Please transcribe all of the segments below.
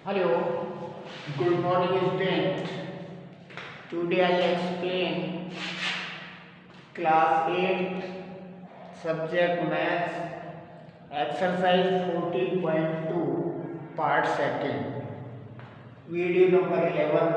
Hello, good morning student. Today I explain class 8 subject maths exercise 14.2 part 2 video number 11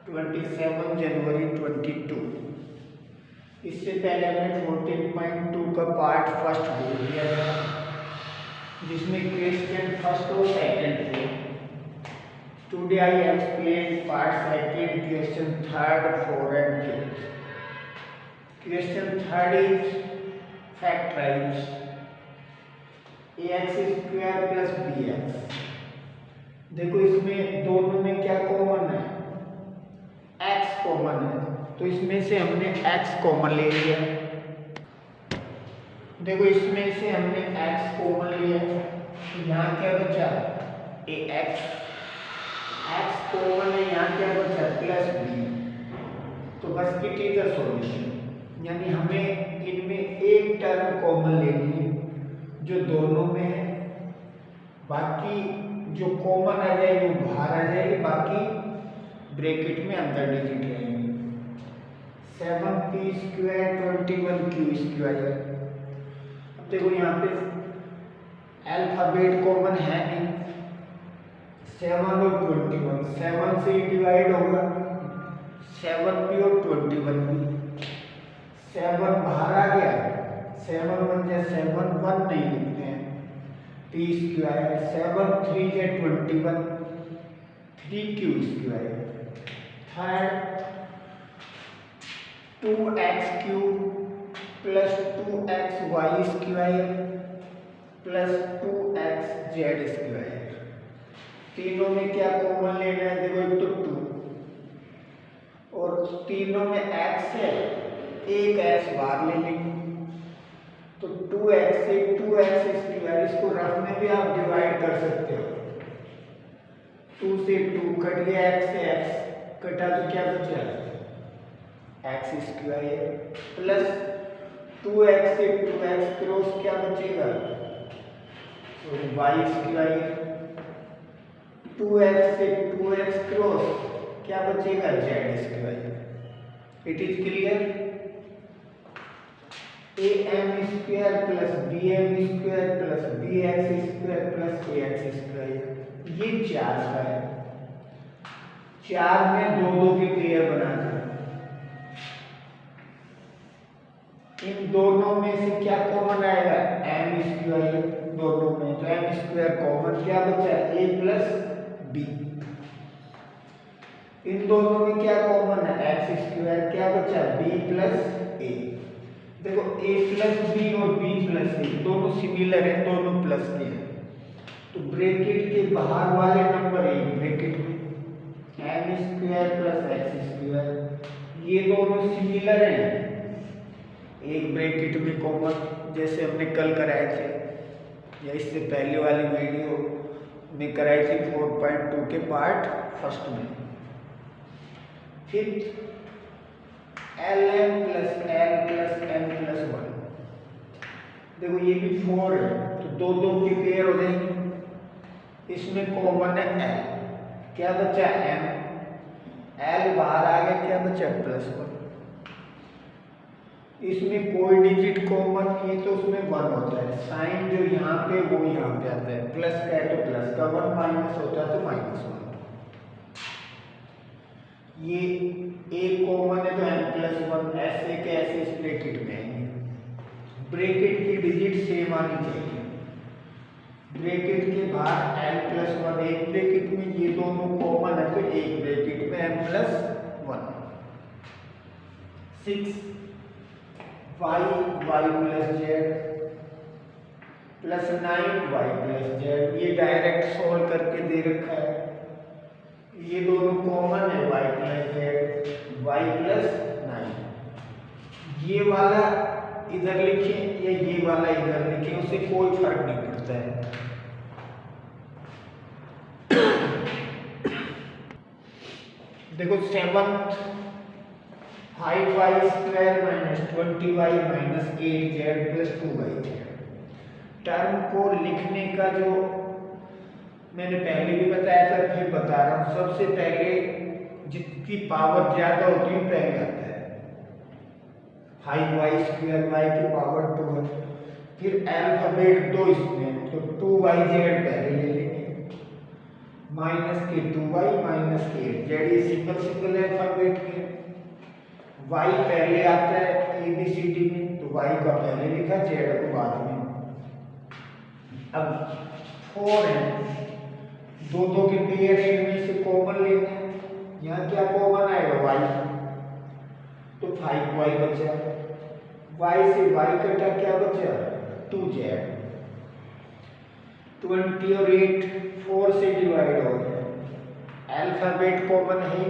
27 जनवरी 22। इससे पहले हमने 14.2 का part first बोल दिया था जिसमें क्वेश्चन फर्स्ट और सेकंड थे। Today I explain part second question third four and fifth. Question third is factorise ax square plus bx। देखो इसमें दोनों में क्या कॉमन है, x कॉमन है, तो इसमें से हमने x कॉमन ले लिया। देखो इसमें से हमने x कॉमन लिया, तो यहाँ क्या बचा ax, x कॉमन है, यहाँ क्या बचा प्लस b। तो बस इट इज द सॉल्यूशन, यानी हमें इनमें एक टर्म कॉमन लेनी है जो दोनों में है, बाकी जो कॉमन आ जाएगी वो बाहर आ जाएगी, बाकी ब्रैकेट में अंदर डिजिट रहेंगे। 7p square 21q square. देखो यहाँ पे अल्फाबेट कॉमन है नहीं, 7 और 21, 7 से डिवाइड होगा 7p और 21 भी, 7 बाहर आ गया, 7 1 या 7 1 नहीं लिखते हैं, p स्क्वायर 7 3 या 21 3q square. Third 2x cube plus 2xy square plus 2xz square. तीनों में क्या कॉमन लेना है, देखो एक तो 2 और तीनों में x है, एक x बाहर ले लेंगे, तो 2x से 2x स्क्वायर, इसको रफ में भी आप डिवाइड कर सकते हो। 2 से 2 कट गया, x से x कटा, तो क्या बचा x स्क्वायर प्लस 2x से 2x क्रॉस क्या बचेगा, तो y स्क्वायर, 2x से 2x क्रॉस क्या बचेगा z square. It is clear. am square plus bm square plus bx square plus ax square, ये 4 का है। 4 में 2 2 की पेयर बना दें। इन दोनों में से क्या कॉमन आएगा, m स्क्वायर, दोनों में तो m स्क्वायर कॉमन, क्या बचा a प्लस b। इन दोनों में क्या कॉमन है, x स्क्वायर, क्या बचा b प्लस a। देखो a प्लस b और b प्लस a दोनों सिमिलर है, दोनों प्लस के हैं, तो ब्रैकेट के बाहर वाले नंबर एक ब्रैकेट में m square plus x square, ये दोनों सिमिलर हैं, एक ब्रैकेट में कॉमन, जैसे हमने कल कराए थे या इससे पहले वाली वीडियो में कराई थी 4.2 के पार्ट फर्स्ट में। Fifth lm plus l plus m plus 1। देखो ये भी 4 है, तो 2 2 की पेयर हो जाएगी, इसमें कॉमन है l, क्या बचा m, l बाहर आ गया, क्या बचा प्लस 1। इसमें कोई डिजिट कॉमन नहीं है तो उसमें 1 होता है, साइन जो यहाँ पे वो यहाँ पे आता है, प्लस का है तो प्लस का, 1 माइनस होता है तो माइनस 1। ये एक कॉमन है तो m प्लस 1, ऐसे के ऐसे इस ब्रैकेट में आएंगे। ब्रैकेट की डिजिट सेम आनी चाहिए, ब्रैकेट के बाहर l प्लस 1 एक ब्रैकेट में, ये दोनों कॉमन है तो एक ब्रैकेट में m plus 1। 6 y plus z plus 9y plus z, ये डायरेक्ट सॉल्व करके दे रखा है, ये दोनों कॉमन है y plus z, y plus 9। ये वाला इधर लिखें या ये वाला इधर लिखें, उससे कोई फर्क नहीं पड़ता है। देखो 7 5y square minus 20y minus 8z plus 2y। Term को लिखने का जो मैंने पहले भी बता रहा हूँ, सबसे पहले जितनी पावर ज्यादा होती है पहले आता है। 5y स्क्वायर y की पावर 2 है, फिर अल्फाबेट 2 इसमें, तो 2yz पहले ले लेंगे, माइनस के 2y माइनस के z, ये सिंपल सिंपल अल्फाबेट के। y पहले आता है ABCD में, तो y का पहले लिखा, z को बाद में। अब 4 है, दो दो के पेयर है, इनमें से कॉमन लेना है। यहाँ क्या कॉमन आएगा, y, तो 5y बचा, y से y कटा, क्या बचा, 2z। 20 और 8 4 से डिवाइड हो गया, अल्फाबेट कॉमन है,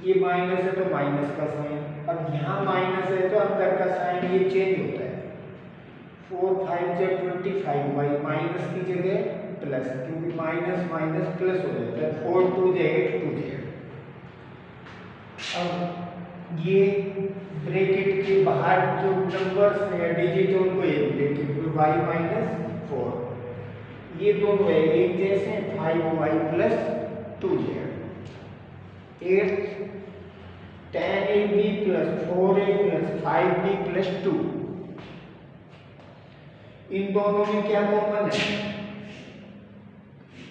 ये माइनस है तो माइनस का साइन, अब यहाँ माइनस है तो अंदर का साइन ये चेंज होता है। 4 5 से 25y, माइनस की जगह प्लस, क्योंकि माइनस माइनस प्लस हो जाता है। 4 2 से 8 2z। अब ये ब्रैकेट के बाहर जो नंबर्स है डिजिट उनको एक ब्रैकेट में y माइनस 4, ये दोनों है एक जैसे, 5y plus 2z। 8 10ab plus 4a plus 5b plus 2, इन दोनों में क्या कॉमन है,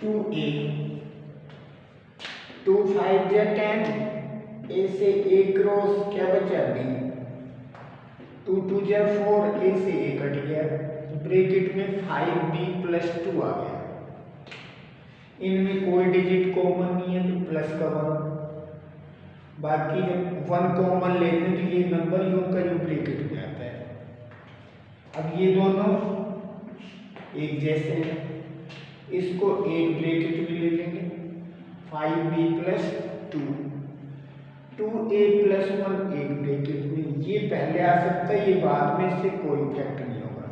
2a, 2 5 या 10, a से a क्रॉस क्या बचा, b, 2 2 या 4, a से a कट गया, ब्रैकेट में 5b प्लस 2 आ गया। इनमें कोई डिजिट कॉमन नहीं है तो प्लस का 1, बाकी जब 1 कॉमन लेते हैं तो ये नंबर यूं का यूं ब्रैकेट में आता है। अब ये दोनों एक जैसे हैं, इसको एक ब्रैकेट में ले लेंगे, 5b प्लस 2, 2a प्लस 1 एक ब्रैकेट में, ये पहले आ सकता है, ये बाद में, से कोई इफेक्ट नहीं होगा।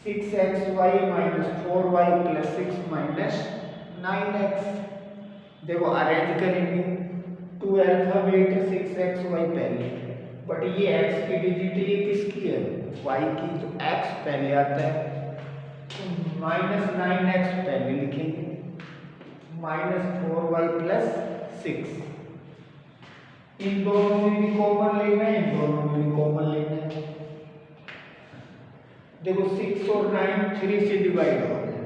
6xy minus 4y plus 6 minus 9x, देखो अरेंज करेंगे, 2 अल्फाबेट 6xy पहले, बट ये x की डिजिट ये किसकी है, y की, तो x पहले आता है, तो माइनस 9x पहले लिखेंगे, माइनस 4y प्लस 6। इन दोनों में भी कॉमन लेना है, इन दोनों में भी कॉमन लेना है। देखो 6 और 9 3 से डिवाइड हो गए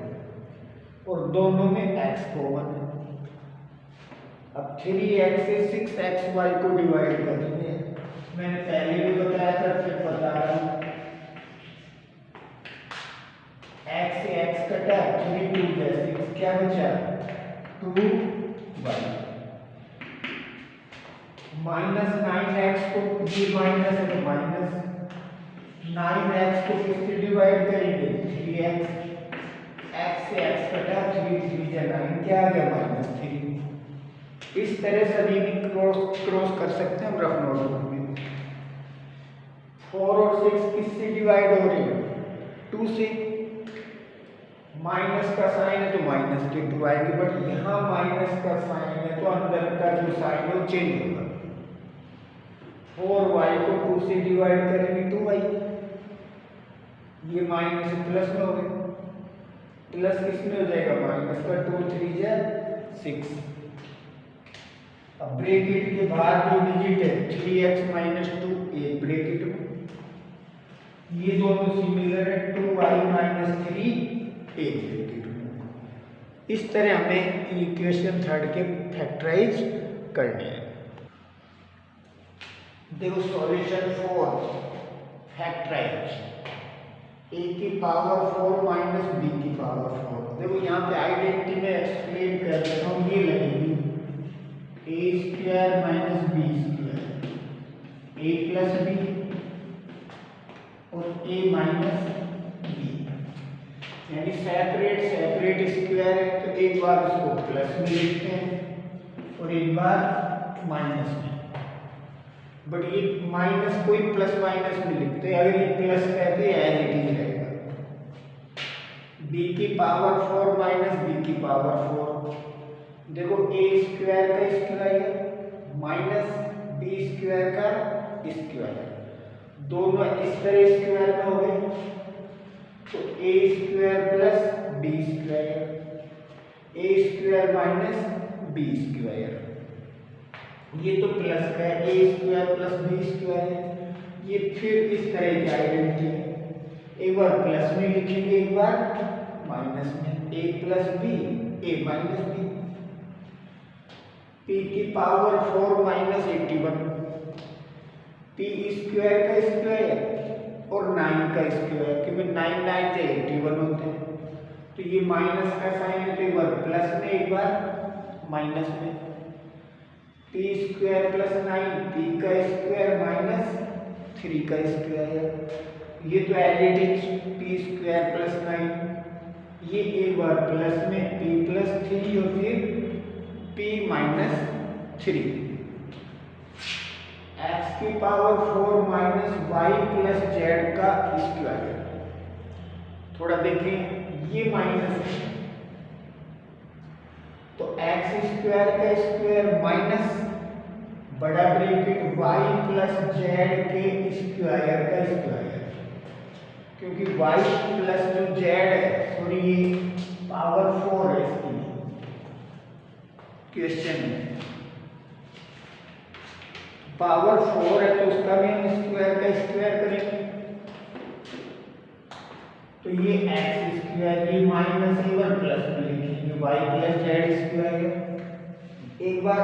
और दोनों में x कॉमन है। अब 3x से 6xy को डिवाइड करेंगे, मैंने पहले भी बताया था, फिर बता रहा हूं, x से x कटा, 3 2 6, क्या बचा, 2y, माइनस 9x को, ये माइनस है तो माइनस, 9x को किससे डिवाइड करेंगे, 3x, x से x कटा, 3 3 या 9, क्या आ गया, माइनस 3। इस तरह सभी भी क्रॉस कर सकते हैं हम रफ नोट में। 4 और 6 किससे डिवाइड हो रहे हैं, 2 से, माइनस का साइन है तो माइनस के 2 आएंगे, बट यहाँ माइनस का साइन है तो अंदर का जो साइन है वो चेंज होगा। 4y को 2 से डिवाइड करेंगे 2y, ये माइनस से प्लस में हो गया, प्लस किसमें हो जाएगा, माइनस का, 2 3 या 6। अब ब्रैकेट के बाहर जो डिजिट है 3x माइनस 2 एक ब्रैकेट में, ये दोनों सिमिलर है, 2y माइनस 3 एक ब्रैकेट में। इस तरह हमें इक्वेशन थर्ड के फैक्टराइज करने हैं। देखो सॉल्यूशन 4 फैक्टराइज, a की पावर 4 माइनस b की पावर 4। देखो यहाँ पे आइडेंटिटी में एक्सप्लेन कर देता हूँ, ये लगेगी a square minus b square, a plus b और a माइनस b, यानी सेपरेट सेपरेट स्क्वायर है, तो एक बार उसको प्लस में लिखते हैं और एक बार माइनस में, बट ये माइनस कोई प्लस माइनस में लिखते हैं, अगर ये प्लस कहते हैं एज इट इज रहेगा। b की पावर 4 माइनस b की पावर 4, देखो a स्क्वायर का स्क्वायर माइनस b स्क्वायर का स्क्वायर, दोनों इस तरह स्क्वायर में हो गए, तो a square plus b square, square minus B square, ये तो प्लस का है, A square plus B square है। ये फिर इस तरह की आइडेंटिटी है, एक बार प्लस में लिखेंगे एक बार माइनस में, ए प्लस बी ए माइनस बी, पी की पावर 4 माइनस 81, पी स्क्वायर का स्क्वायर और 9 का स्क्वायर, क्योंकि 9 9 से 81 होते हैं, तो ये माइनस का साइन है, तो एक बार प्लस में एक बार माइनस में, पी स्क्वायर प्लस 9 पी का स्क्वायर माइनस 3 का स्क्वायर, ये तो as it is P square plus 9, ये एक बार प्लस में पी प्लस 3 और फिर पी माइनस 3, एक्स की power 4 minus Y plus Z का स्क्वायर। थोड़ा देखें, ये माइनस है तो एक्स स्क्वायर का स्क्वायर माइनस बड़ा ब्रैकेट वाई प्लस जेड के स्क्वायर का स्क्वायर, क्योंकि वाई प्लस जो जेड है, सॉरी ये पावर 4 है इसकी क्वेश्चन में, पावर 4 है तो उसका भी हम स्क्वायर का स्क्वायर करेंगे, तो ये एक्स स्क्वायर, ये माइनस एक बार प्लस में लिखेंगे वाई प्लस जेड स्क्वायर, एक बार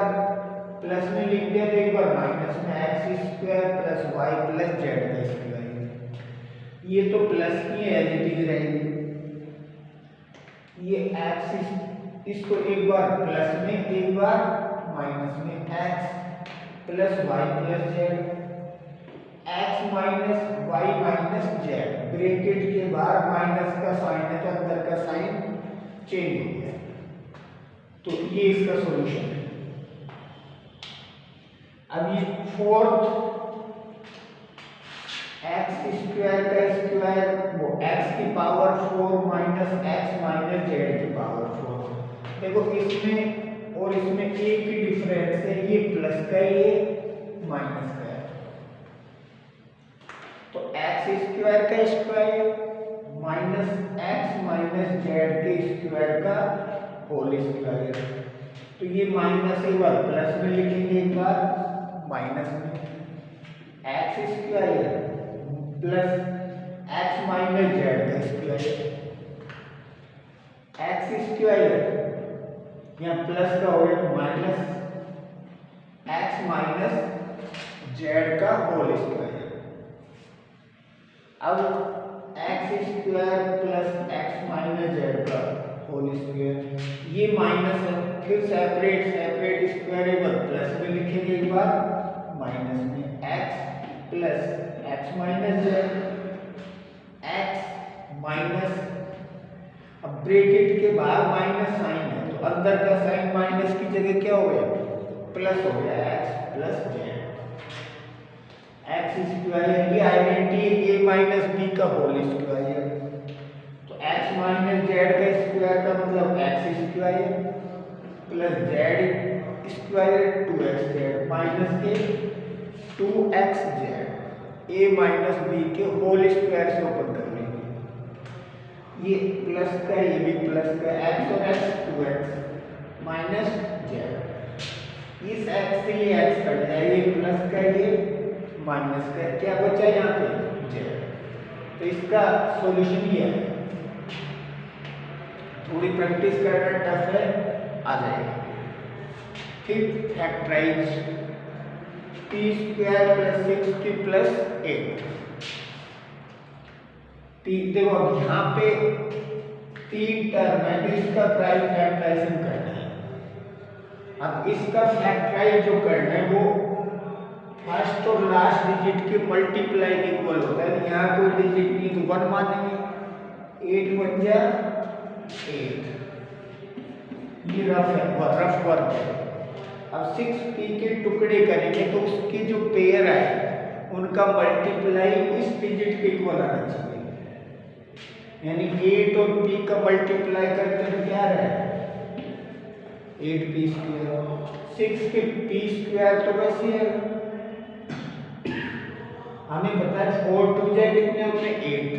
प्लस में लिख दिया तो एक बार माइनस में X square plus Y plus Z का स्क्वायर, ये तो प्लस की एज इट इज रहेगी, ये एक्स इसको एक बार प्लस में एक बार माइनस में, X plus Y plus Z, X minus Y minus Z, bracket के बाहर माइनस का साइन है तो अंदर का साइन चेंज हो गया, तो ये इसका सॉल्यूशन है। अब ये फोर्थ एक्स स्क्वायर का स्क्वायर, वो एक्स की power 4 minus x minus Z की पावर 4, देखो इसमें और इसमें एक ही डिफरेंस है, ये प्लस का ये माइनस का है, तो एक्स स्क्वायर का square minus x minus Z के स्क्वायर का होल स्क्वायर, तो ये माइनस एक बार प्लस में लिखेंगे एक बार माइनस में, X square plus x minus Z का स्क्वायर, एक्स स्क्वायर यहाँ प्लस का हो गया माइनस एक्स माइनस जेड का होल स्क्वायर, अब x square plus x minus Z का होल स्क्वायर, ये माइनस है, फिर सेपरेट सेपरेट स्क्वायर एक बार प्लस में लिखेंगे एक बार माइनस में, X plus x minus Z, X minus, अब ब्रैकेट के बाहर माइनस साइन है तो अंदर का साइन माइनस की जगह क्या हो गया प्लस हो गया, x plus Z, x square, ये आइडेंटिटी ए माइनस बी का होल स्क्वायर, तो एक्स माइनस जेड का स्क्वायर का मतलब x square plus Z square 2x Z minus के 2x जेड, ए माइनस बी के होल स्क्वायर से ओपन कर लेंगे, ये प्लस का ये भी प्लस का, एक्स और एक्स 2x माइनस जेड, इस एक्स से ये एक्स कट जाए, ये प्लस का ये माइनस का, क्या बचा यहाँ पे जेड, तो इसका सॉल्यूशन ये है, थोड़ी प्रैक्टिस करना टफ है, आ जाएगा। फिर factorise P square plus 6 plus 8, देखो अब यहाँ पे 3 टर्म है तो इसका प्राइम फैक्टराइजेशन करना है, अब इसका फैक्टराइज जो करना है वो फर्स्ट और लास्ट डिजिट के मल्टीप्लाई के इक्वल होता है, यहाँ कोई डिजिट नहीं तो 1 मानेंगे, 8 1 जा 8, ये रफ वर्क है। अब 6p के टुकड़े करेंगे तो उसकी जो पेयर है उनका मल्टीप्लाई इस डिजिट के इक्वल आना चाहिए, यानी 8 और p का मल्टीप्लाई करते तो क्या रहे 8p स्क्वायर, 6 के p स्क्वायर तो वैसे है, हमें पता है 4 2 जाए कितने होते हैं 8,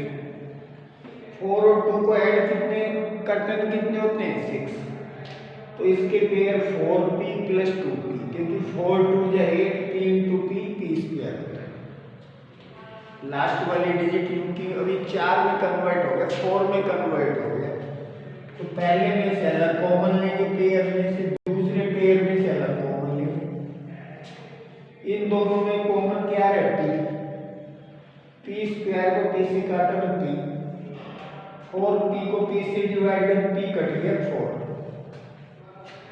4 और 2 को ऐड कितने करते हैं तो कितने होते हैं 6, तो इसके पेयर 4p प्लस 2p, क्योंकि 4 2 जा 8, p इंटू p स्क्वायर होता है। लास्ट वाली डिजिट क्योंकि अभी 4 में कन्वर्ट हो गया, 4 में कन्वर्ट हो गया, तो पहले में से अलग कॉमन लेंगे पेयर में से, दूसरे पेयर में से अलग कॉमन लेंगे। इन दोनों में कॉमन क्या है? p स्क्वायर को p से काटा तो p, और p को p से डिवाइड कर p कट गया 4।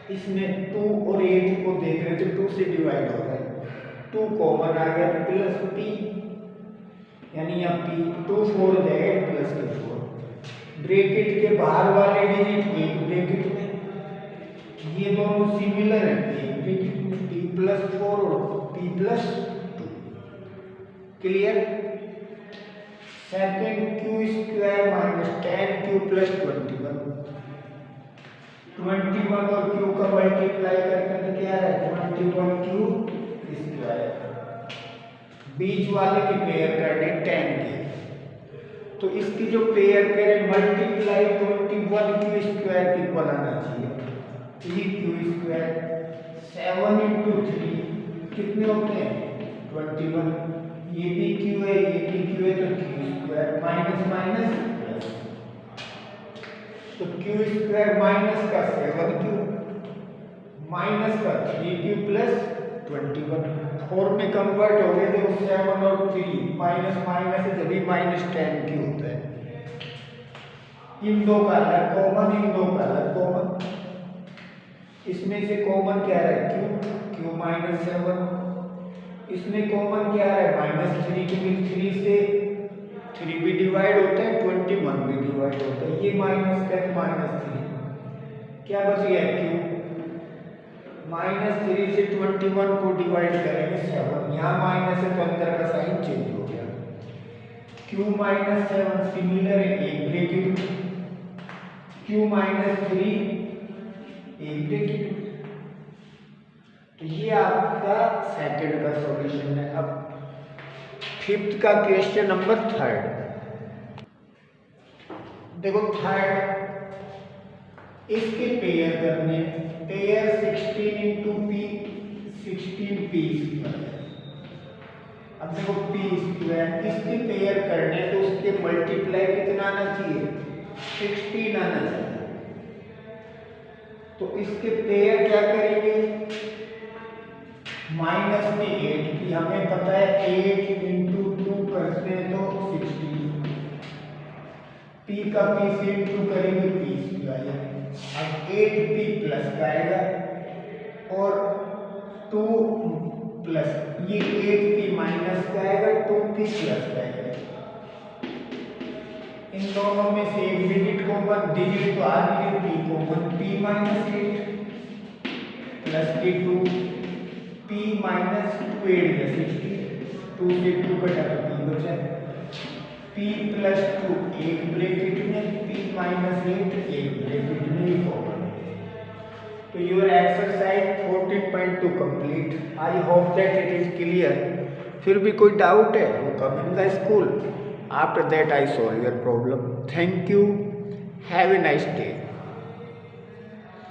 इसमें 2 और 8 को देख रहे थे, 2 से डिवाइड हो रहा है, 2 कॉमन आ गया प्लस p, यानी यहाँ p 2 4 जाएगा प्लस के 4। ब्रैकेट के बाहर वाले डिजिट एक ब्रैकेट में, ये दोनों सिमिलर है, एक ब्रैकेट में p प्लस 4 और p plus 2। Clear? Second q square minus 10q plus 21 और q का मल्टीप्लाई करने में क्या है? 21q square. बीच वाले की पेयर करने 10 के, तो इसकी जो पेयर करें मल्टीप्लाई 21q स्क्वायर की इक्वल आना चाहिए। 3q स्क्वायर 7 इंटू 3 कितने होते हैं? 21। ये भी q है, ये भी q है, तो q square minus minus plus, तो q स्क्वायर माइनस का 7q माइनस का 3q प्लस 21, 4 में कन्वर्ट हो गए, देखो 7 और 3 माइनस माइनस है, जब भी माइनस 10q होता है। इन दो का अलग कॉमन, इन दो का अलग कॉमन, इसमें से कॉमन क्या है? q माइनस 7, इसमें कॉमन क्या है? माइनस 3, क्योंकि 3 से 3 भी डिवाइड होता है, 21 भी डिवाइड होता है, ये माइनस का माइनस 3, क्या बच गया? q माइनस 3 से 21 को डिवाइड करेंगे 7, यहाँ माइनस है तो अंदर का साइन चेंज हो गया। q माइनस 7 सिमिलर है एक ब्रैकेट में, q माइनस 3 एक ब्रैकेट में। तो ये आपका सेकंड का सॉल्यूशन है। अब फिफ्थ का क्वेश्चन नंबर 3। देखो थर्ड, इसके पेयर करने, pair 16 into p 16p square. अब देखो p स्क्वायर, इसके पेयर करने तो उसके मल्टीप्लाई कितना आना चाहिए? 16 आना चाहिए। तो इसके पेयर क्या करेंगे? माइनस में 8 की, हमें पता है 8 इंटू 2 करते हैं तो 16, p का p से इंटू करेंगे p स्क्वायर। अब 8p प्लस का आएगा और 2 प्लस, ये 8p माइनस का आएगा, 2p प्लस का आएगा। इन दोनों में से एक डिजिट कॉमन, डिजिट तो आ रही है, p common, p minus 8 plus के 2, p माइनस 2 8 है 16, 2 से 2 कटा तो p बचा, p प्लस 2 एक ब्रैकेट में, p माइनस 8 एक ब्रैकेट में कॉमन। तो your exercise 14.2 complete. I hope that it is clear. फिर भी कोई डाउट है, वो come in the school. After that I solve your problem. Thank you, have a nice day.